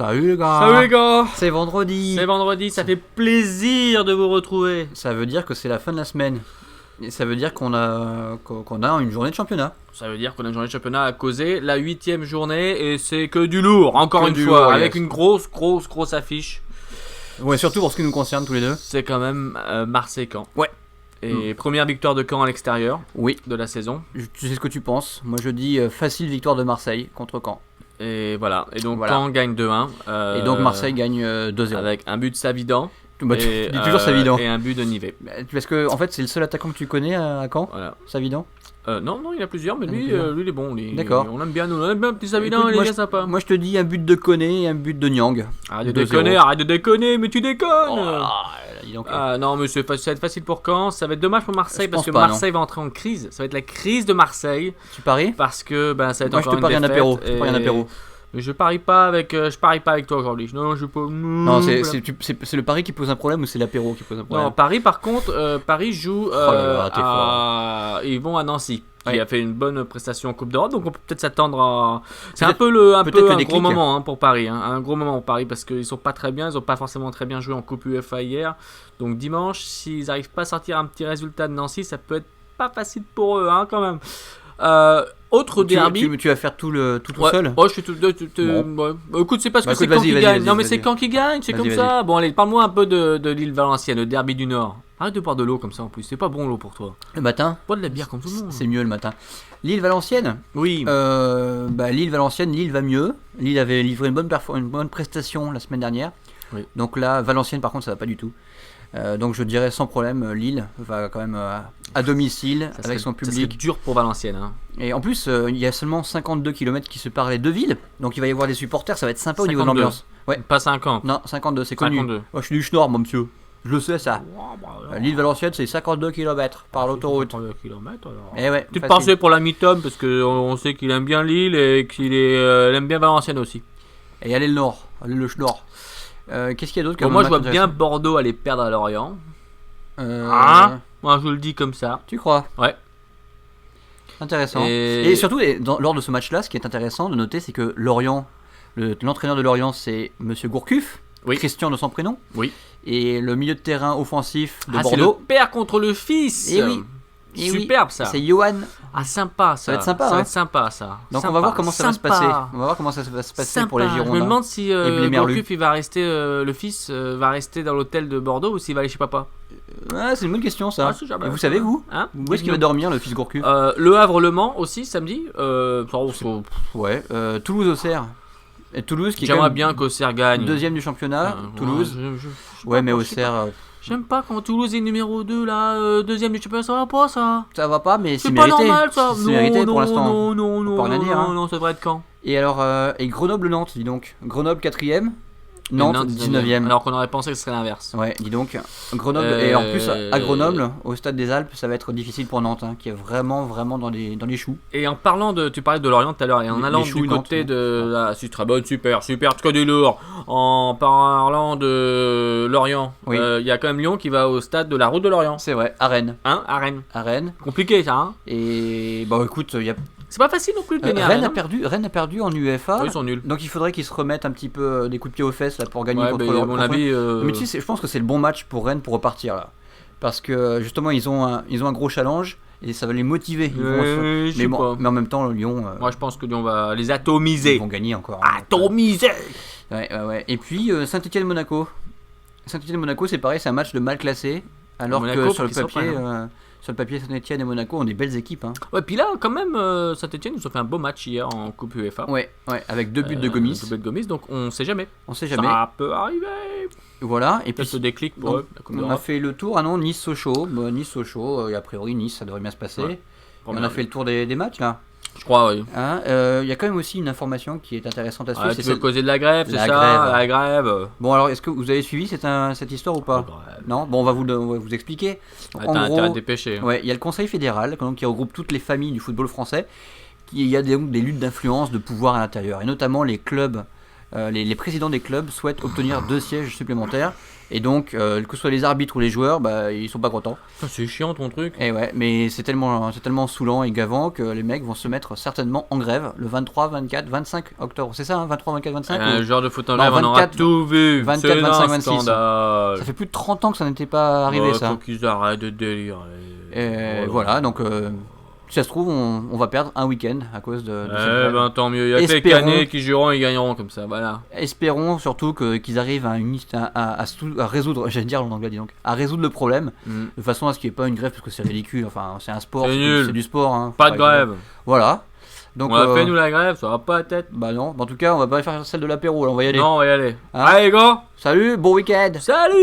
Salut les gars. Salut les gars. C'est vendredi. C'est vendredi, ça fait plaisir de vous retrouver. Ça veut dire que c'est la fin de la semaine. Et ça veut dire qu'on a une journée de championnat. Ça veut dire qu'on a une journée de championnat à causer, la 8ème journée, et c'est que du lourd, encore Que une du fois, lourd, avec yes. une grosse affiche. Ouais, surtout pour ce qui nous concerne tous les deux. C'est quand même Marseille-Caen. Ouais. Et première victoire de Caen à l'extérieur Oui. de la saison. Tu sais ce que tu penses. Moi je dis facile victoire de Marseille contre Caen. Et voilà. Et donc Voilà. Caen gagne 2-1. Et donc Marseille gagne 2-0. Avec un but de Savidan. Bah, tu et, dis toujours Savidan. Et un but de Nivet. Parce que en fait c'est le seul attaquant que tu connais à Caen, Voilà. Savidan. Non, il y en a plusieurs, mais Il y en a lui, plusieurs. lui il est bon. D'accord. On aime bien, nous. On aime bien petit Savidan, Écoute, il est bien sympa. Moi je te dis un but de Koné et un but de Nyang. Arrête de 2-0. déconner, mais tu déconnes. Oh là là, dis donc. Ah non, mais ça va être facile pour Caen. Ça va être dommage pour Marseille Je parce pense que pas, Marseille va entrer en crise. Ça va être la crise de Marseille Tu paries? parce que ça va être Moi je encore te parie une un défaite. apéro. Je te parie un apéro. Mais je parie pas avec toi aujourd'hui. Non, je peux. Non, c'est le pari qui pose un problème ou c'est l'apéro qui pose un problème? Non, Paris par contre, Paris joue là là, t'es ils vont à Nancy. Qui Ouais. a fait une bonne prestation en Coupe d'Europe, donc on peut peut-être s'attendre à. C'est un Peut-être- peu un peut-être le gros déclic. moment pour Paris, un gros moment pour Paris parce qu'ils sont pas très bien, ils ont pas forcément très bien joué en Coupe UEFA hier. Donc dimanche, s'ils arrivent pas à sortir un petit résultat de Nancy, ça peut être pas facile pour eux, quand même. Autre derby. Tu vas faire tout Ouais. seul? Oh, je suis tout. Bon. Ouais. Bah, écoute, c'est parce Bah, que c'est écoute, Caen qui vas-y, gagne. vas-y, Non, mais vas-y. c'est Caen qui gagne, c'est Vas-y, comme ça. Bon, allez, parle-moi un peu de l'île Valenciennes, le derby du Nord. Arrête de boire de l'eau comme ça en plus, c'est pas bon l'eau pour toi. Le matin? Bois de la bière comme tout le monde. C'est mieux le matin. Lille Valenciennes? Oui. Lille Valenciennes, Lille va mieux. Lille avait livré une bonne prestation la semaine dernière. Oui. Donc là, Valenciennes par contre ça va pas du tout. Donc je dirais sans problème, Lille va quand même à domicile Ça avec serait- son Ça serait public. dur pour Valenciennes. Hein. Et en plus, il y a seulement 52 km qui séparent les deux villes. Donc il va y avoir des supporters, ça va être sympa au niveau de 52. l'ambiance. Ouais. Pas 50. Non, 52, c'est connu. 52. Moi je suis du Schnorr, mon monsieur. Je le sais ça. Lille Valenciennes, c'est 52 km par l'autoroute. Et ouais. Petite facile. pensée pour l'ami Tom parce qu'on sait qu'il aime bien Lille et qu'il aime bien Valenciennes aussi. Et allez le Nord, allez le Schnorr. Qu'est-ce qu'il y a d'autre Bon, comme moi je match vois bien intéressant Bordeaux aller perdre à Lorient. Hein Moi je le dis comme ça. Tu crois? Ouais. Intéressant. Et- Et surtout, lors de ce match-là, ce qui est intéressant de noter, c'est que Lorient, l'entraîneur de Lorient, c'est Monsieur Gourcuff, Oui. Christian de son prénom. Oui. Et le milieu de terrain offensif de C'est le Bordeaux, père contre le fils. Eh oui. Eh oui, Superbe ça. c'est Johan. Ah sympa ça. Ça va être sympa, Ça va hein. être sympa ça. Donc on Sympa. va voir comment ça va se Sympa. passer. On va voir comment ça va se passer Sympa. pour les Je Girondins. me demande si les Merlus. Gourcuff il va rester, le fils va rester dans l'hôtel de Bordeaux ou s'il va aller chez papa. Ah, c'est une bonne question ça. Ah, c'est jamais. Et vous savez vous Hein Où est-ce qu'il va dormir le fils Gourcuff? Le Havre-Le Mans aussi samedi. Ouais. Toulouse-Auxerre. Et Toulouse qui est quand J'aimerais même bien qu'Auxerre gagne. deuxième du championnat. Toulouse. Je sais Ouais, pas, mais moi, je sais pas. Auxerre, J'aime pas quand Toulouse est numéro 2 là, deuxième du championnat, ça va pas ça. ça va pas, mais c'est C'est pas mérité. normal ça. C'est mérité pour l'instant. Non, peut rien dire, hein. non, ça devrait être quand. Et alors, et Grenoble-Nantes, dis donc. Grenoble 4ème, Nantes 19ème. Alors qu'on aurait pensé que ce serait l'inverse. Ouais, dis donc. Grenoble, et en plus, à Grenoble, au stade des Alpes, ça va être difficile pour Nantes, hein, qui est vraiment dans les choux. Et en parlant de, tu parlais de Lorient tout à l'heure, et en Les allant choux du Nantes, côté ouais. de, c'est très bonne, super, que du lourd. En parlant de Lorient, Oui. il y a quand même Lyon qui va au stade de la Route de Lorient, C'est vrai, à Rennes. hein, à Rennes. À Rennes. Compliqué ça, hein. Et bah écoute, C'est pas facile non plus de gagner à Rennes Rennes. Rennes a perdu en UEFA. Eux, ils sont nuls. Donc il faudrait qu'ils se remettent un petit peu des coups de pied aux fesses là, pour gagner Ouais, contre mais à mon contre- avis, Mais tu sais, je pense que c'est le bon match pour Rennes pour repartir là. Parce que justement, ils ont un gros challenge et ça va les motiver. Ils vont je sais pas. mais en même temps, Lyon, Moi je pense que Lyon va les ils atomiser. vont gagner encore. Atomiser. Ouais. Et puis Saint-Étienne-Monaco. Saint-Étienne-Monaco, c'est pareil, c'est un match de mal classé. Alors Monaco, que sur le qui sont papier, prêts, Saint-Étienne et Monaco ont des belles équipes. Hein. Ouais, puis là, quand même, Saint-Etienne nous a fait un beau match hier en Coupe UEFA. Ouais, avec 2 buts de Gomis. Deux buts de Gomis, donc on sait jamais. On sait jamais. Ça peut arriver. Voilà. Et puis Peut-être ce déclic pour donc, eux, la Coupe on a d'Europe. fait le tour. Ah non, Nice-Sochaux. Nice-Sochaux, et a priori, Nice, ça devrait bien se passer. Ouais. Et on a fait le tour des matchs là. Je crois, oui. Il y a quand même aussi une information qui est intéressante à suivre. Ah, c'est tu veux celle- causer de la grève, c'est La ça. grève. La grève. Bon, alors, est-ce que vous avez suivi cette histoire ou pas? Non. Bon, on va vous expliquer. Donc, T'as intérêt à te dépêcher. ouais, il y a le Conseil fédéral donc, qui regroupe toutes les familles du football français. Il y a des luttes d'influence, de pouvoir à l'intérieur, et notamment les clubs les présidents des clubs souhaitent obtenir 2 sièges supplémentaires. Et donc, que ce soit les arbitres ou les joueurs, ils sont pas contents. Putain, c'est chiant ton truc. Et ouais, mais c'est tellement saoulant et gavant que les mecs vont se mettre certainement en grève le 23, 24, 25 octobre. C'est ça, hein, 23, 24, 25 Un joueur de foot en Non, grève, on aura 24, tout vu. 24, C'est 25, un 26. scandale. Ça fait plus de 30 ans que ça n'était pas arrivé, Ouais, ça. Faut qu'ils arrêtent de délire. Et voilà, donc si ça se trouve, on va perdre un week-end à cause de cette grève. Ben tant mieux. Il y a que les Espérons- Canets qui joueront et gagneront comme ça. Voilà. Espérons surtout qu'ils arrivent à résoudre, j'allais dire en anglais, dis donc, à résoudre le problème de façon à ce qu'il n'y ait pas une grève parce que c'est ridicule. Enfin, c'est un sport, C'est nul. c'est du sport. Hein, Pas faut de exagérer. grève. Voilà. Donc, On a fait nous la grève, ça va pas la tête. Bah non, en tout cas, on va pas faire celle de l'apéro, là, on va y aller. Non, on va y aller. Hein Allez, go. Salut, bon week-end. Salut.